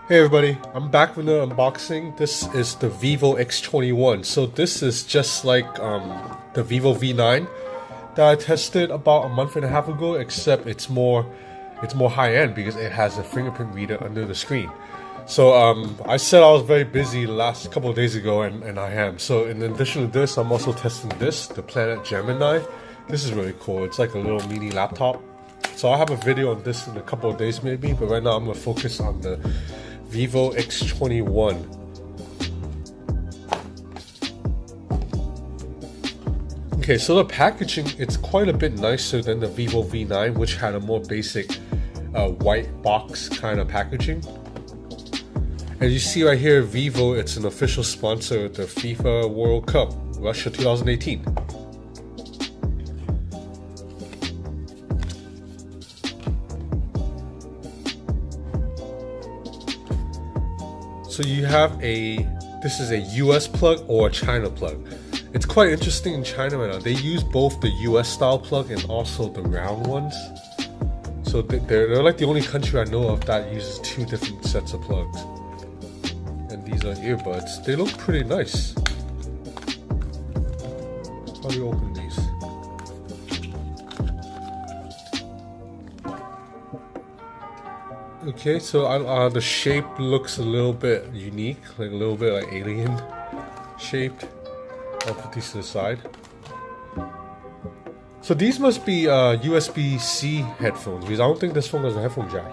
Hey everybody, I'm back with an unboxing. This is the Vivo X21. So this is just like the Vivo V9 that I tested about a month and a half ago, except it's more high-end because it has a fingerprint reader under the screen. So I said I was very busy the last couple of days ago, and I am. So in addition to this, I'm also testing this, the Planet Gemini. This is really cool. It's like a little mini laptop. So I'll have a video on this in a couple of days maybe, but right now I'm going to focus on the Vivo X21. Okay, so the packaging, it's quite a bit nicer than the Vivo V9, which had a more basic white box kind of packaging. And you see right here, Vivo, it's an official sponsor of the FIFA World Cup, Russia 2018. So you have this is a US plug or a China plug. It's quite interesting in China right now. They use both the US style plug and also the round ones. So they're like the only country I know of that uses two different sets of plugs. And these are earbuds. They look pretty nice. How do we open these? Okay, so the shape looks a little bit unique, like a little bit like alien shaped. I'll put these to the side. So these must be USB-C headphones, because I don't think this phone has a headphone jack.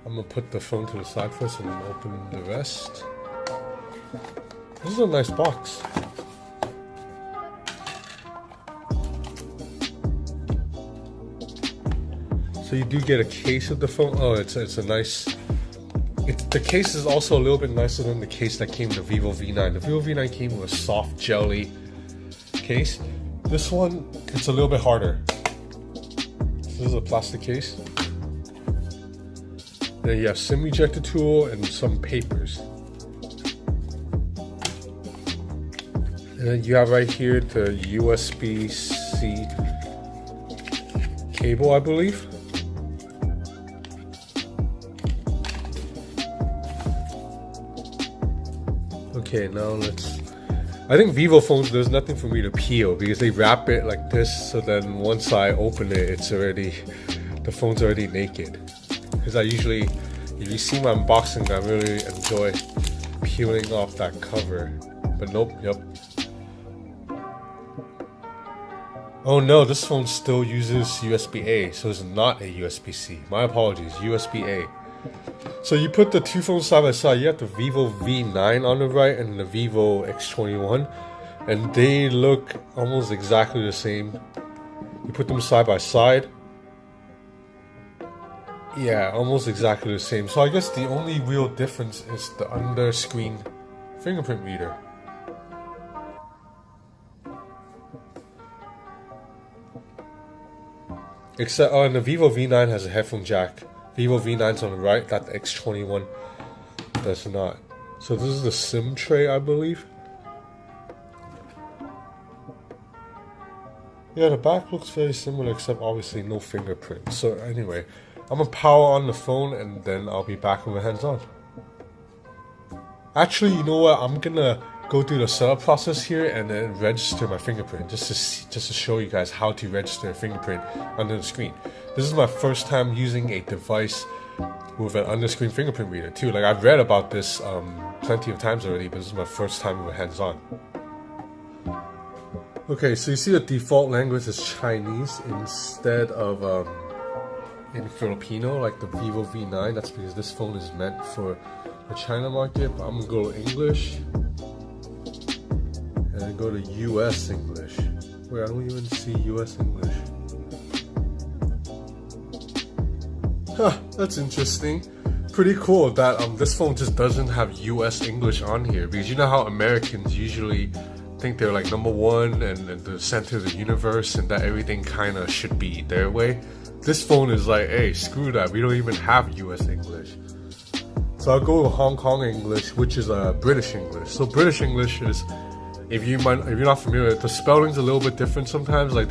I'm gonna put the phone to the side first and then open the rest. This is a nice box. So you do get a case of the phone. Oh, it's a nice. The case is also a little bit nicer than the case that came with the Vivo V9. The Vivo V9 came with a soft jelly case. This one, it's a little bit harder. This is a plastic case. Then you have SIM ejector tool and some papers. And then you have right here the USB-C cable, I believe. Okay, now I think Vivo phones, there's nothing for me to peel because they wrap it like this, so then once I open it, the phone's already naked. Because I usually, if you see my unboxing, I really enjoy peeling off that cover. But nope, yep. Oh no, this phone still uses USB-A, so it's not a USB-C. My apologies, USB-A. So you put the two phones side by side. You have the Vivo V9 on the right and the Vivo X21, and they look almost exactly the same. You put them side by side. Yeah, almost exactly the same. So I guess the only real difference is the under-screen fingerprint reader. Except, and the Vivo V9 has a headphone jack. Vivo V9's on the right, that the X21 does not. So this is the SIM tray, I believe. Yeah, the back looks very similar, except obviously no fingerprint. So anyway, I'm gonna power on the phone and then I'll be back with my hands on. Actually, you know what? I'm gonna go through the setup process here and then register my fingerprint, just to show you guys how to register a fingerprint under the screen. This is my first time using a device with an under-screen fingerprint reader too. Like, I've read about this plenty of times already, but this is my first time with hands-on. Okay, so you see the default language is Chinese instead of in Filipino, like the Vivo V9. That's because this phone is meant for the China market. But I'm gonna go to English and then go to US English. Wait, I don't even see US English. Huh, that's interesting. Pretty cool that this phone just doesn't have US English on here, because you know how Americans usually think they're like #1 and the center of the universe and that everything kind of should be their way. This phone is like, hey, screw that, we don't even have US English. So I'll go with Hong Kong English, which is British English. So British English is, if you're not familiar, the spelling's a little bit different sometimes. Like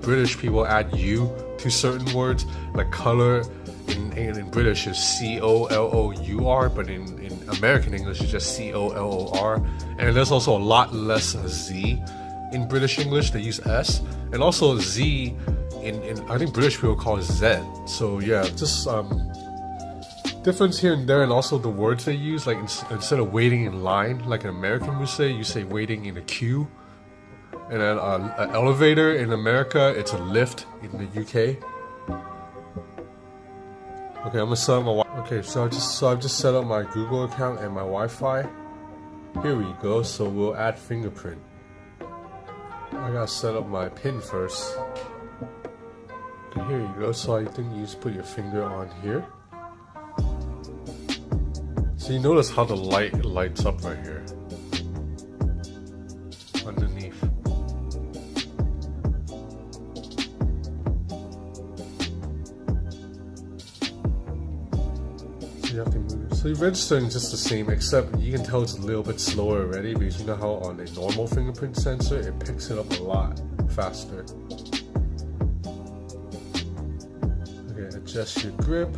British people add U to certain words, like color in British is COLOUR, but in American English it's just COLOR. And there's also a lot less Z in British English. They use S, and also Z in I think British people call it Z. So yeah, just difference here and there, and also the words they use. Like instead of waiting in line, like an American would say, you say waiting in a queue. And then an elevator in America, it's a lift in the UK. Okay, I'm gonna set up my I've just set up my Google account and my Wi-Fi. Here we go. So we'll add fingerprint. I gotta set up my PIN first. Okay, here you go. So I think you just put your finger on here. So you notice how the light lights up right here underneath. You have to move. So your registering is just the same, except you can tell it's a little bit slower already, because you know how on a normal fingerprint sensor it picks it up a lot faster. Okay, adjust your grip.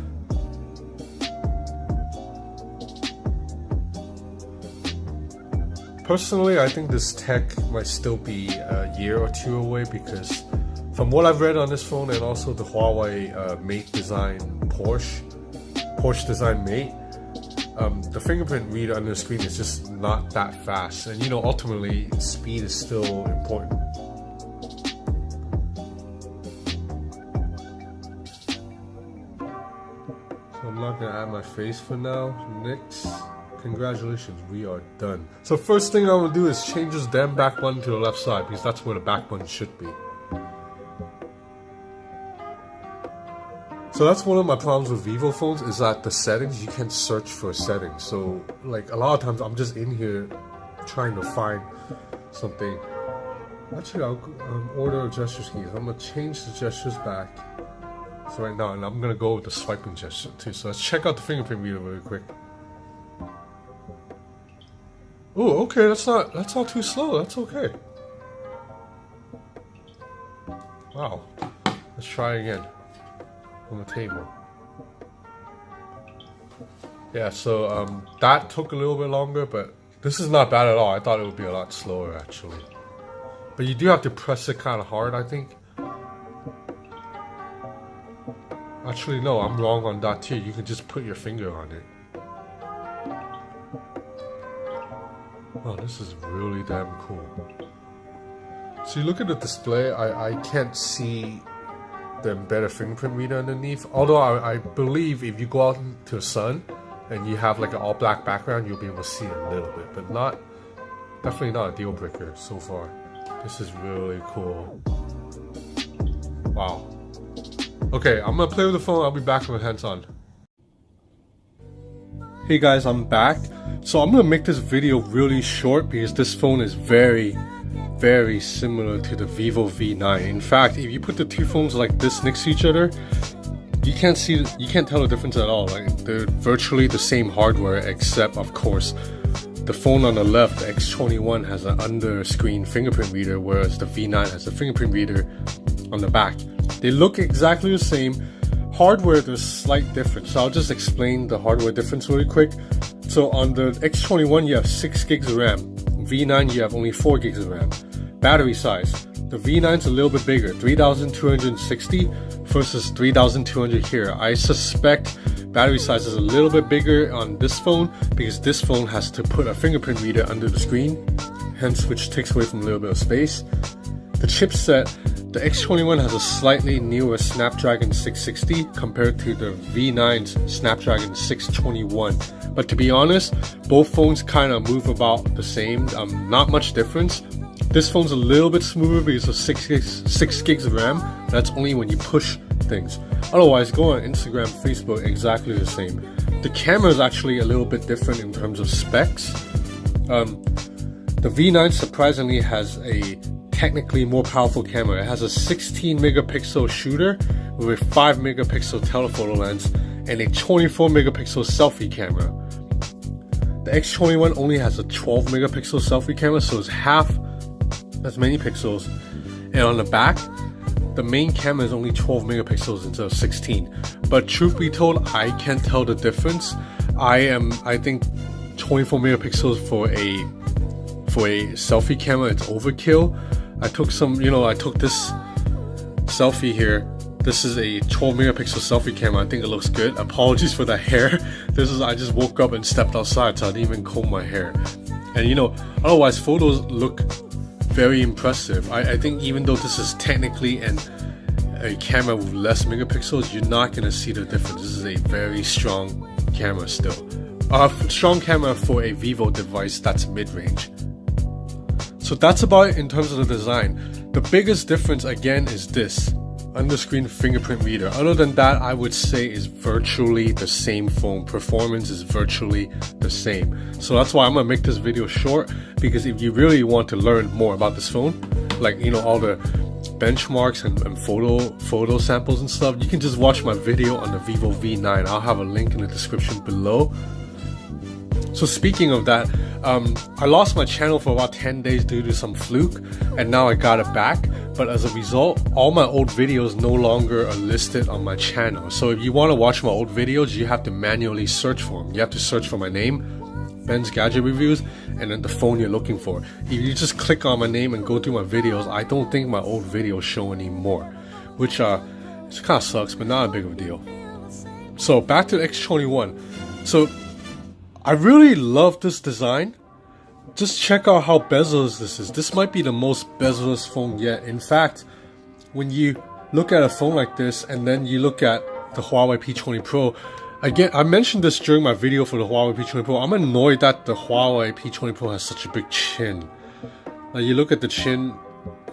Personally, I think this tech might still be a year or two away, because from what I've read on this phone, and also the Huawei Mate design Porsche design Mate, the fingerprint reader under the screen is just not that fast, and you know, ultimately speed is still important. So I'm not gonna add my face for now. Next, congratulations, we are done. So first thing I'm gonna do is change this damn back button to the left side, because that's where the back button should be. So that's one of my problems with Vivo phones, is that the settings, you can't search for settings. So like a lot of times I'm just in here trying to find something. Actually, I'll order gestures keys. I'm gonna change the gestures back. So right now, and I'm gonna go with the swiping gesture too. So let's check out the fingerprint reader really quick. Oh, okay, that's not too slow. That's okay. Wow. Let's try again. On the table. Yeah, so that took a little bit longer, but this is not bad at all. I thought it would be a lot slower actually. But you do have to press it kind of hard, I think. Actually, no, I'm wrong on that too. You can just put your finger on it. Oh, this is really damn cool. So you look at the display, I can't see the embedded fingerprint reader underneath, although I believe if you go out to the sun and you have like an all black background, you'll be able to see a little bit, but definitely not a deal breaker so far. This is really cool. Wow. Okay, I'm gonna play with the phone. I'll be back with hands on. Hey guys, I'm back. So I'm gonna make this video really short, because this phone is very similar to the Vivo V9. In fact, if you put the two phones like this next to each other, you can't tell the difference at all. Like, they're virtually the same hardware, except of course the phone on the left, the X21, has an under screen fingerprint reader, whereas the V9 has a fingerprint reader on the back. They look exactly the same. Hardware, there's slight difference, so I'll just explain the hardware difference really quick. So on the X21 you have 6 gigs of RAM, V9 you have only 4 gigs of RAM. Battery size, the V9's a little bit bigger, 3260 versus 3200 here. I suspect battery size is a little bit bigger on this phone, because this phone has to put a fingerprint reader under the screen, hence which takes away from a little bit of space. The chipset, the X21 has a slightly newer Snapdragon 660 compared to the V9's Snapdragon 621. But to be honest, both phones kind of move about the same, not much difference. This phone's a little bit smoother because of 6 gigs of RAM. That's only when you push things. Otherwise, go on Instagram, Facebook, exactly the same. The camera is actually a little bit different in terms of specs. The V9 surprisingly has a technically more powerful camera. It has a 16 megapixel shooter with a 5 megapixel telephoto lens and a 24 megapixel selfie camera. The X21 only has a 12 megapixel selfie camera, so it's half as many pixels. And on the back, the main camera is only 12 megapixels instead of 16. But truth be told, I can't tell the difference. I think 24 megapixels for a selfie camera, it's overkill. I took this selfie here. This is a 12 megapixel selfie camera. I think it looks good. Apologies for the hair. I just woke up and stepped outside, so I didn't even comb my hair. And otherwise photos look very impressive. I think even though this is technically a camera with less megapixels, you're not gonna see the difference. This is a very strong camera still. Strong camera for a Vivo device that's mid-range. So that's about it in terms of the design. The biggest difference again is this under-screen fingerprint reader. Other than that, I would say is virtually the same phone. Performance is virtually the same. So that's why I'm gonna make this video short, because if you really want to learn more about this phone, like all the benchmarks and photo samples and stuff, you can just watch my video on the Vivo V9. I'll have a link in the description below. So speaking of that, I lost my channel for about 10 days due to some fluke, and now I got it back. But as a result, all my old videos no longer are listed on my channel. So if you want to watch my old videos, you have to manually search for them. You have to search for my name, Ben's Gadget Reviews, and then the phone you're looking for. If you just click on my name and go through my videos, I don't think my old videos show anymore, which it kind of sucks, but not a big of a deal. So back to the X21. So I really love this design. Just check out how bezel-less this is. This might be the most bezel-less phone yet. In fact, when you look at a phone like this and then you look at the Huawei P20 Pro, again, I mentioned this during my video for the Huawei P20 Pro. I'm annoyed that the Huawei P20 Pro has such a big chin. Now you look at the chin,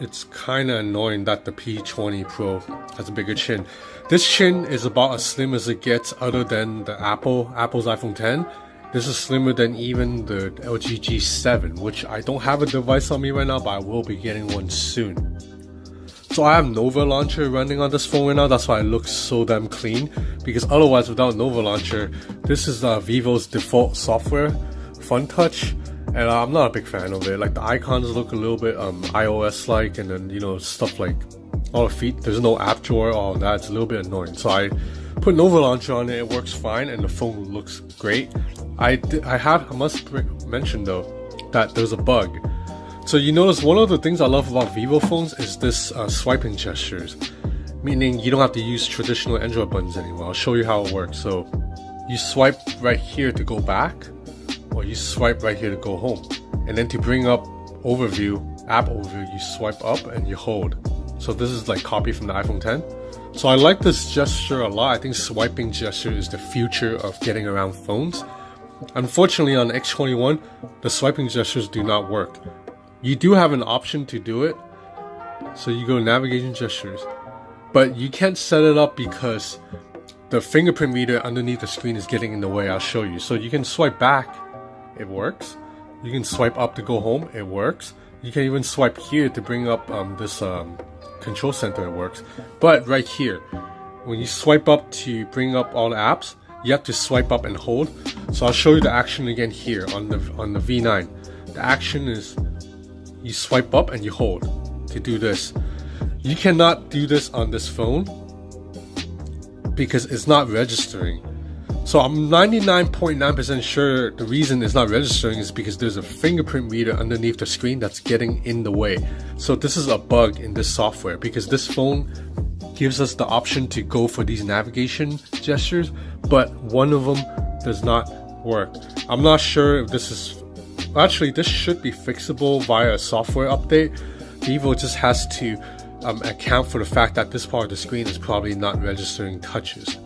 it's kind of annoying that the P20 Pro has a bigger chin. This chin is about as slim as it gets other than the Apple's iPhone 10. This is slimmer than even the LG G7, which I don't have a device on me right now, but I will be getting one soon. So I have Nova Launcher running on this phone right now. That's why it looks so damn clean, because otherwise without Nova Launcher, this is Vivo's default software, Fun Touch, and I'm not a big fan of it. Like the icons look a little bit iOS-like, and then stuff like all the feet. There's no app drawer, all that. It's a little bit annoying. So I put Nova Launcher on it. It works fine, and the phone looks great. I must mention though that there's a bug. So you notice one of the things I love about Vivo phones is this swiping gestures, meaning you don't have to use traditional Android buttons anymore. I'll show you how it works. So you swipe right here to go back, or you swipe right here to go home, and then to bring up app overview, you swipe up and you hold. So this is like copy from the iPhone 10. So I like this gesture a lot. I think swiping gesture is the future of getting around phones. Unfortunately, on the X21, the swiping gestures do not work. You do have an option to do it, so you go navigation gestures, but you can't set it up because the fingerprint reader underneath the screen is getting in the way. I'll show you. So you can swipe back, it works. You can swipe up to go home, it works. You can even swipe here to bring up this control center, it works. But right here, when you swipe up to bring up all the apps, you have to swipe up and hold. So I'll show you the action again here on the V9. The action is you swipe up and you hold to do this. You cannot do this on this phone because it's not registering. So I'm 99.9% sure the reason it's not registering is because there's a fingerprint reader underneath the screen that's getting in the way. So this is a bug in this software, because this phone gives us the option to go for these navigation gestures, but one of them does not work. I'm not sure if this is... Actually, this should be fixable via a software update. Vivo just has to account for the fact that this part of the screen is probably not registering touches.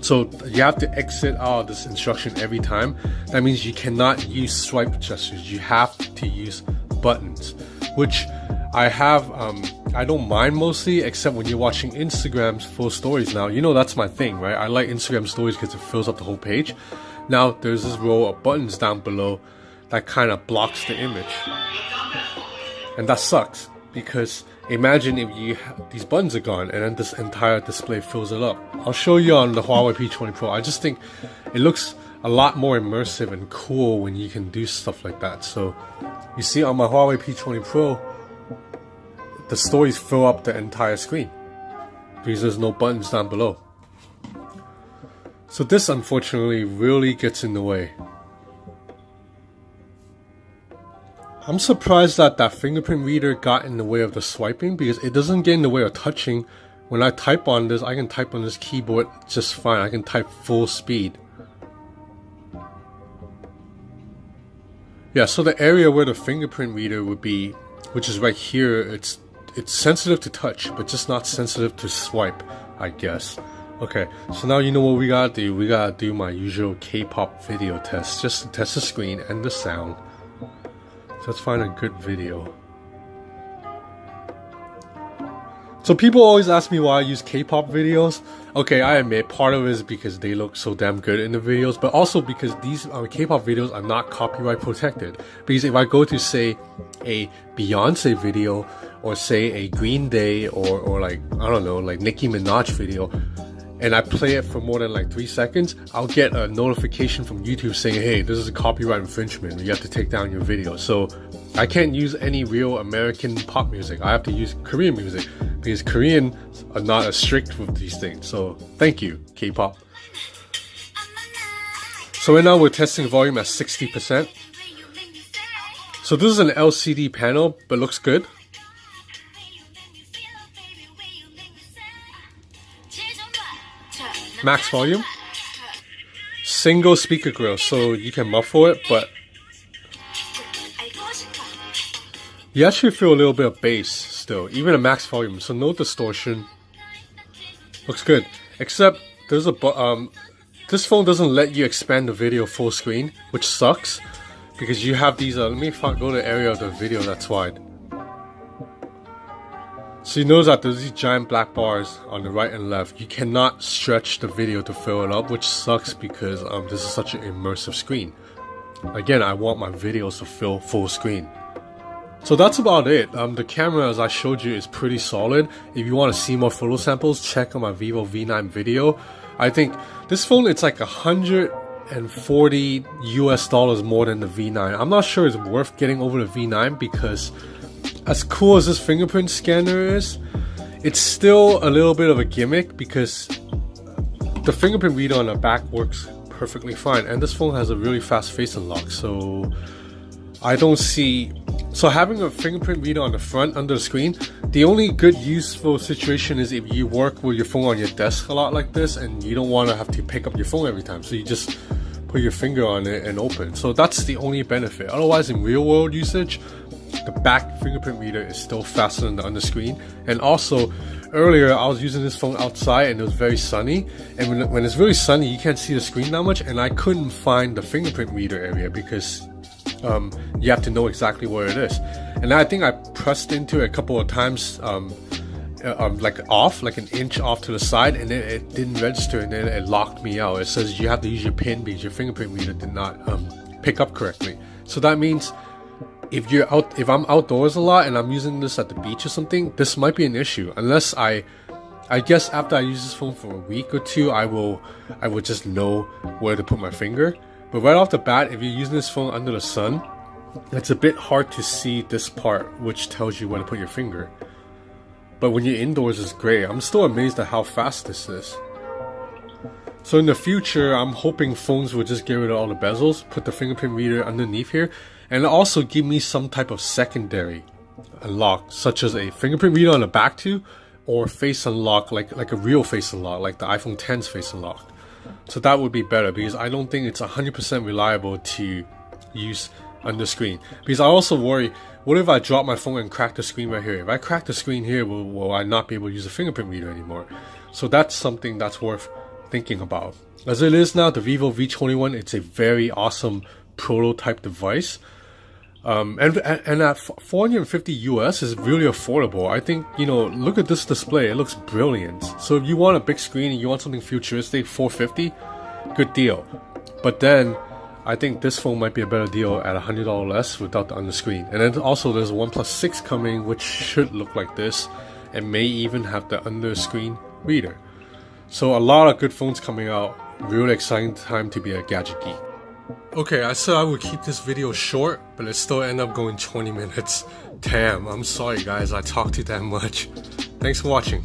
So you have to exit out of this instruction every time. That means you cannot use swipe gestures. You have to use buttons, which I have... I don't mind mostly, except when you're watching Instagram's full stories now. That's my thing, right? I like Instagram stories because it fills up the whole page. Now there's this row of buttons down below that kind of blocks the image, and that sucks, because imagine if these buttons are gone and then this entire display fills it up. I'll show you on the Huawei P20 Pro. I just think it looks a lot more immersive and cool when you can do stuff like that. So you see on my Huawei P20 Pro, the stories fill up the entire screen because there's no buttons down below. So this unfortunately really gets in the way. I'm surprised that that fingerprint reader got in the way of the swiping because it doesn't get in the way of touching. When I type on this, I can type on this keyboard just fine. I can type full speed. Yeah, so the area where the fingerprint reader would be, which is right here, it's sensitive to touch, but just not sensitive to swipe, I guess. Okay, so now you know what we gotta do. We gotta do my usual K-pop video test, just to test the screen and the sound. So let's find a good video. So people always ask me why I use K-pop videos. Okay, I admit part of it is because they look so damn good in the videos, but also because these K-pop videos are not copyright protected. Because if I go to say a Beyonce video or say a Green Day or like, I don't know, like Nicki Minaj video, and I play it for more than like 3 seconds, I'll get a notification from YouTube saying, hey, this is a copyright infringement, you have to take down your video. So I can't use any real American pop music. I have to use Korean music because Koreans are not as strict with these things. So thank you, K-pop. So right now we're testing volume at 60%. So this is an LCD panel, but looks good. Max volume. Single speaker grill, so you can muffle it, but you actually feel a little bit of bass still, even at max volume, so no distortion. Looks good, except there's a this phone doesn't let you expand the video full screen, which sucks because you have these let me go to the area of the video that's wide. So you notice that there's these giant black bars on the right and left. You cannot stretch the video to fill it up, which sucks because this is such an immersive screen. Again, I want my videos to fill full screen. So that's about it. The camera, as I showed you, is pretty solid. If you want to see more photo samples, check out my Vivo V9 video. I think this phone, it's like $140 US more than the V9. I'm not sure it's worth getting over the V9 because as cool as this fingerprint scanner is, it's still a little bit of a gimmick because the fingerprint reader on the back works perfectly fine, and this phone has a really fast face unlock, so I don't see... So having a fingerprint reader on the front under the screen, the only good useful situation is if you work with your phone on your desk a lot like this and you don't want to have to pick up your phone every time, so you just put your finger on it and open. So that's the only benefit. Otherwise, in real world usage, the back fingerprint reader is still faster than the under screen. And also, earlier I was using this phone outside and it was very sunny, and when it's really sunny you can't see the screen that much, and I couldn't find the fingerprint reader area because you have to know exactly where it is. And I think I pressed into it a couple of times like off, like an inch off to the side, and then it didn't register, and then it locked me out. It says you have to use your pin because your fingerprint reader did not pick up correctly. So that means if I'm outdoors a lot and I'm using this at the beach or something, this might be an issue. Unless I guess after I use this phone for a week or two, I would just know where to put my finger. But right off the bat, if you're using this phone under the sun, it's a bit hard to see this part, which tells you where to put your finger. But when you're indoors, it's great. I'm still amazed at how fast this is. So in the future, I'm hoping phones will just get rid of all the bezels, put the fingerprint reader underneath here, and also give me some type of secondary unlock, such as a fingerprint reader on the back too, or face unlock, like a real face unlock, like the iPhone X's face unlock. So that would be better, because I don't think it's 100% reliable to use under screen. Because I also worry, what if I drop my phone and crack the screen right here? If I crack the screen here, will I not be able to use a fingerprint reader anymore? So that's something that's worth thinking about. As it is now, the Vivo V21, it's a very awesome prototype device. And at 450 US is really affordable. I think, you know, look at this display, it looks brilliant. So if you want a big screen and you want something futuristic, 450, good deal. But then I think this phone might be a better deal at $100 less without the under screen. And then also there's OnePlus 6 coming, which should look like this and may even have the under screen reader. So a lot of good phones coming out. Really exciting time to be a gadget geek. Okay, I said I would keep this video short, but it still ended up going 20 minutes. Damn, I'm sorry guys, I talked too damn much. Thanks for watching.